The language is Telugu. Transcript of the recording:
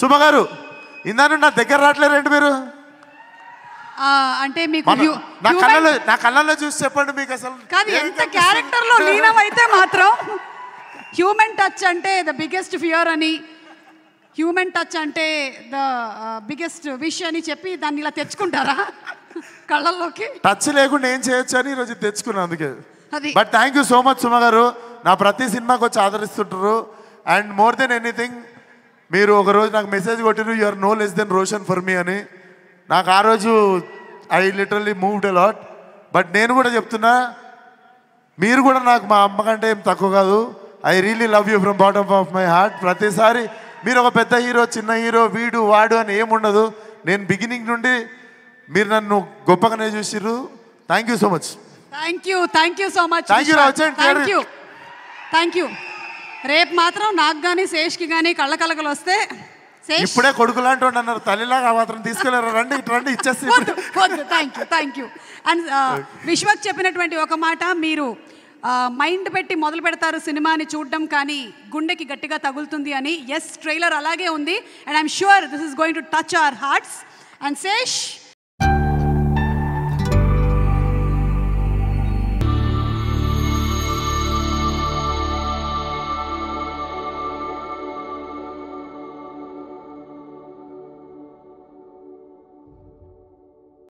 సుమ గారు ఇందాను నా దగ్గర రావట్లేరండి మీరు. అంటే మీకు నా కళ్ళల్లో చూసి చెప్పండి మీకు అసలు కాదు ఎంత క్యారెక్టర్ లో లీనం అయితే మాత్రం హ్యూమన్ టచ్ అంటే ద బిగ్గెస్ట్ ఫియర్ అని, హ్యూమన్ టచ్ అంటే ద బిగ్గెస్ట్ విష్ అని చెప్పి దాన్ని ఇలా తెచ్చుకుంటారా కళ్ళల్లోకి? టచ్ లేకుండా ఏం చేయొచ్చు అని ఈరోజు తెచ్చుకున్నాను అందుకే. అది but thank you so much Suma garu, నా ప్రతి సినిమాకి వచ్చి ఆదరిస్తుంటారు. అండ్ మోర్ దెన్ ఎనీథింగ్ మీరు ఒకరోజు నాకు మెసేజ్ కొట్టిరు, you are no less than Roshan for me అని. నాకు ఆ రోజు I literally moved a lot. But నేను కూడా చెప్తున్నా, మీరు కూడా నాకు మా అమ్మ కంటే ఏం తక్కువ కాదు. I really love you from bottom of my heart. ప్రతిసారి మీరు ఒక పెద్ద హీరో, చిన్న హీరో, వీడు వాడు అని ఏముండదు. నేను బిగినింగ్ నుండి మీరు నన్ను గొప్పగానే చూసిర్రు. Thank you so much. Thank you so much. Thank you. రేపు మాత్రం నాకు కానీ శేష్కి కానీ కళ్ళకలకలు వస్తే ఇప్పుడే కొడుకు లాంటి అన్నారు, తల్లిలాగా మాత్రం తీసుకెళ్ళారు. రండి రండి ఇచ్చేసి. Thank you. అండ్ విశ్వక్ చెప్పినటువంటి ఒక మాట, మీరు మైండ్ పెట్టి మొదలు పెడతారు సినిమాని చూడడం, కానీ గుండెకి గట్టిగా తగులుతుంది అని. ఎస్, ట్రైలర్ అలాగే ఉంది. And I'm sure this is going to touch our hearts. And Sesh